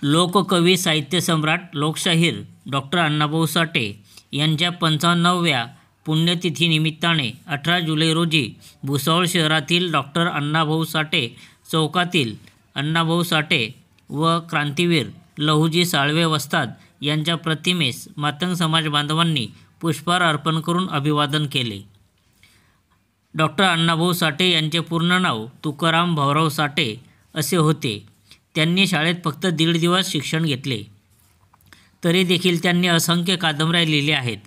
लोककवी साहित्यसम्राट लोकशाहीर डॉक्टर अण्णाभाऊ साठे यांच्या 55व्या पुण्यतिथीनिमित्ताने 18 जुलै रोजी भुसावळ शहरातील डॉक्टर अण्णाभाऊ साठे चौकातील अण्णाभाऊ साठे व क्रांतीवीर लहुजी साळवे वस्ताद यांच्या प्रतिमेस मातंग समाज बांधवांनी पुष्पहार अर्पण करून अभिवादन केले। डॉक्टर अण्णाभाऊ साठे यांचे पूर्ण नाव तुकाराम भाऊराव साठे असे होते। त्यांनी शाळेत फक्त 1.5 दिवस शिक्षण घेतले, तरी देखील त्यांनी असंख्य कादंबऱ्या लिहिल्या आहेत।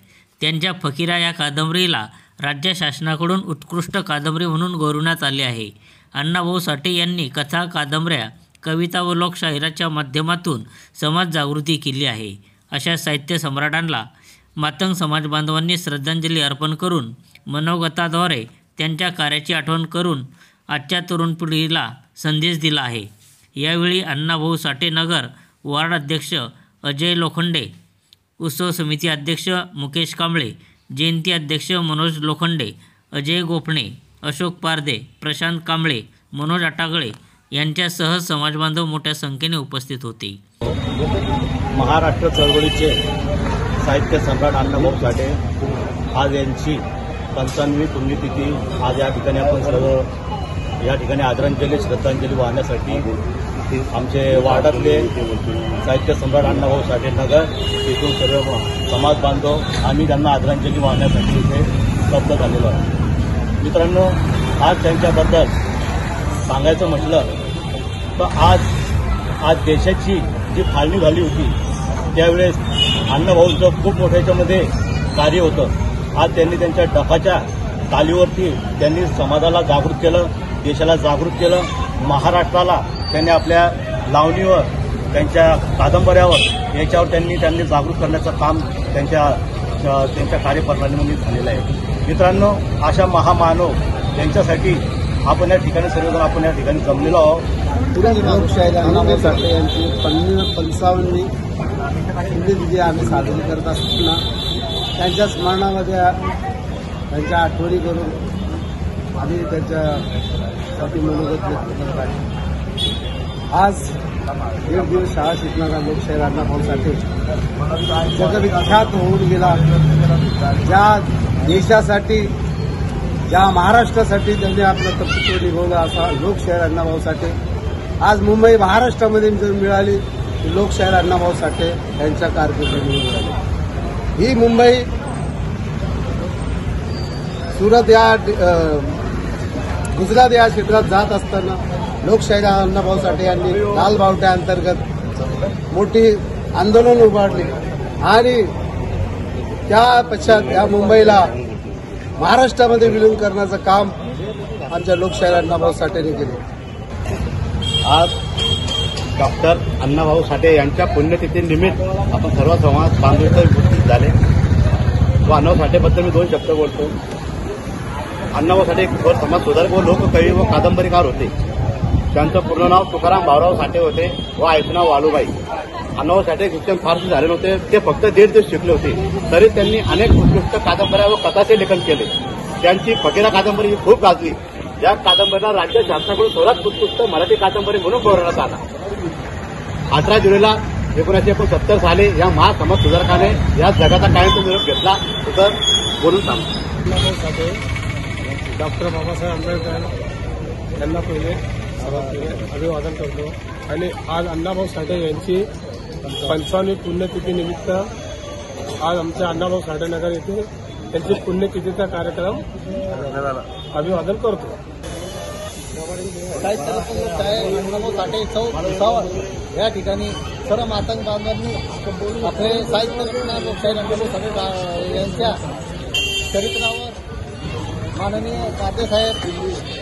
त्यांच्या फकीरा या कादंबरीला राज्य शासनाकडून उत्कृष्ट कादंबरी म्हणून गौरवण्यात आले आहे। अण्णाभाऊ साठे यांनी कथा, कादंबऱ्या, कविता व लोकशाहिराच्या माध्यमातून समाज जागृती केली आहे। अशा साहित्य सम्राटांना मातंग समाज बांधवांनी श्रद्धांजली अर्पण करून मनोगताद्वारे त्यांच्या कार्याची आठवण करून आजच्या तरुण पिढीला संदेश दिला आहे। यावेळी अण्णाभाऊ साठे नगर वार्ड अध्यक्ष अजय लोखंडे, उत्सव समिती अध्यक्ष मुकेश कांबळे, जयंती अध्यक्ष मनोज लोखंडे, अजय गोपणे, अशोक पारदे, प्रशांत कांबळे, मनोज आटागळे यांच्यासह समाजबांधव मोठ्या संख्येने उपस्थित होते। महाराष्ट्र चळवळीचे साहित्य सम्राट अण्णाभाऊ साठे आज यांची 55वी पुण्यतिथी आज या ठिकाणी आपण सर्व या ठिकाणी आदरांजली श्रद्धांजली वाहण्यासाठी आमचे वार्डातले साहित्य सम्राट अण्णाभाऊ साठे नगर तिथून सर्व समाज बांधव आम्ही त्यांना आदरांजली वाहण्यासाठी इथे उपलब्ध झालेलो आहे। मित्रांनो, आज त्यांच्याबद्दल सांगायचं म्हटलं तर आज देशाची जी फाळणी झाली होती त्यावेळेस अण्णाभाऊंचं खूप मोठ्या याच्यामध्ये कार्य होतं। आज त्यांनी त्यांच्या डफाच्या तालीवरती त्यांनी समाजाला जागृत केलं, देशाला जागृत केलं, महाराष्ट्राला त्यांनी आपल्या लावणीवर, त्यांच्या कादंबऱ्यावर याच्यावर त्यांनी जागृत करण्याचं काम त्यांच्या कार्यप्रणालीमध्ये झालेलं आहे। मित्रांनो, अशा महामानव यांच्यासाठी आपण या ठिकाणी सर्वजण आपण या ठिकाणी जमलेलो आहोत। लोकशाहीर अण्णाभाऊ साठे यांची 55वी पुण्यतिथी आम्ही साजरी करत असताना त्यांच्या स्मरणामध्ये त्यांच्या आठवणी करून आम्ही त्यांच्यासाठी मनोगत व्यक्त करत आहे। आज 1.5 दिवस शाळा शिकणारा लोकशाहीर अण्णाभाऊ साठे जगविख्यात होऊन गेला। ज्या देशासाठी, ज्या महाराष्ट्रासाठी त्यांनी आपलं कर्तृत्व निभवलं असा लोकशाहीर अण्णाभाऊ साठे आज मुंबई महाराष्ट्रामध्ये जर मिळाली ती लोकशाहीर अण्णाभाऊ साठे यांच्या कारकिर्दीमुळे मिळाली। ही मुंबई, सुरत या गुजरात या क्षेत्रात जात असताना लोकशाहीर अण्णाभाऊ साठे यांनी लाल बावट्या अंतर्गत मोठी आंदोलन उभारली आणि त्या पश्चात या मुंबईला महाराष्ट्रामध्ये विलीन करण्याचं काम आमच्या लोकशाहीर अण्णाभाऊ साठेने केले। आज डॉक्टर अण्णाभाऊ साठे यांच्या पुण्यतिथीनिमित्त आपण सर्व समाज बांधव उपस्थित झाले व अण्णाभाऊ साठेबद्दल मी 2 शब्द बोलतो। अण्णाभाऊ साठे एक समाज सुधारक व लोककवी व कादंबरीकार होते। त्यांचं पूर्ण नाव तुकाराम भाऊराव साठे होते व आईचं नाव वालुबाई। अण्णाभाऊ साठे शिक्षण फारसे झाले नव्हते, ते फक्त 1.5 दिवस शिकले होते, तरी त्यांनी अनेक उत्कृष्ट कादंबऱ्या व कथाचे लेखन केले। त्यांची फकीरा कादंबरी ही खूप गाजली। या कादंबरीला राज्य शासनाकडून सर्वात उत्कृष्ट मराठी कादंबरी म्हणून गौरवण्यात आला। 18 जुलैला 1969 साली या महासमाज सुधारकाने या जगाचा कायमचा निरोप घेतला तर बोलून सांगतो। अण्णाभाऊ साठे डॉक्टर बाबासाहेब आंबेडकर यांना पहिले अभिवादन करतो आणि आज अण्णाभाऊ साठे यांची 55वी पुण्यतिथीनिमित्त आज आमच्या अण्णाभाऊ साठे नगर येथे त्यांची पुण्यतिथीचा कार्यक्रम अभिवादन करतो। अण्णाभाऊ साठे चौक भुसावळ या ठिकाणी सर्व मातंग बांधवांनी आपले साहित्य रत्न लोकशाहीर अण्णाभाऊ साठे यांच्या चरित्रावर माननीय पारदेसाहेब,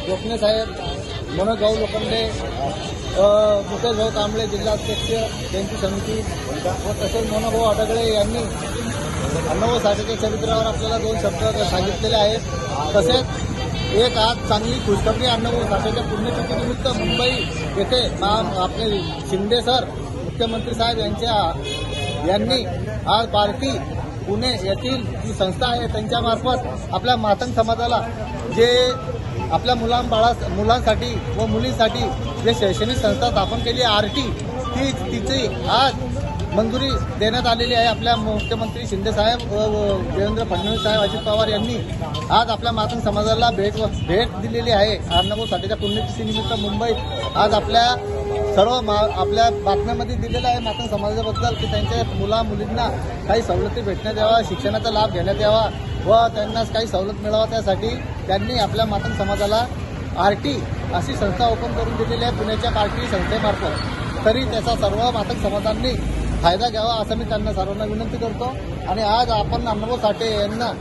गोपणे साहेब, मनोज भाऊ लोखंडे, मुकेश भाऊ कांबळे जिल्हाध्यक्ष, जयंती समिती व तसेच मनोज भाऊ आटागळे यांनी अण्णाभाऊ साठेच्या चरित्रावर आपल्याला 2 शब्द सांगितलेले आहेत। तसेच एक आज चांगली खुशखबरी अण्णाभाऊ साठेच्या पुण्यतिथीनिमित्त मुंबई येथे आपले शिंदे सर मुख्यमंत्री साहेब यांनी आज पार्टी पुणे येथील जी संस्था आहे त्यांच्यामार्फत आपल्या मातंग समाजाला जे आपल्या मुलांसाठी व मुलींसाठी जे शैक्षणिक संस्था स्थापन केली आहे RT, तिची आज मंजुरी देण्यात आलेली आहे. आपल्या मुख्यमंत्री शिंदे साहेब व देवेंद्र फडणवीस साहेब, अजित पवार यांनी आज आपल्या मातंग समाजाला भेट दिलेली आहे. अण्णाभाऊ साठेच्या पुण्यतिथीनिमित्त मुंबईत आज आपल्या आपल्या बातम्यामध्ये दिलेलं आहे मातंग समाजाबद्दल की त्यांच्या मुलींना काही सवलती भेटण्यात यावा, शिक्षणाचा लाभ घेण्यात यावा व त्यांना काही सवलत मिळावा. त्यासाठी त्यांनी आपल्या मातंग समाजाला आरटी अशी संस्था ओपन करून दिलेली आहे पुण्याच्या पार्टी संस्थेमार्फत. तरी त्याचा सर्व मातंग समाजांनी फायदा घ्यावा असं मी त्यांना सर्वांना विनंती करतो. आणि आज आपण अण्णाभाऊ साठे यांना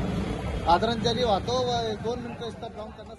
आदरांजली वाहतो व 2 मिनिटं लावून त्यांना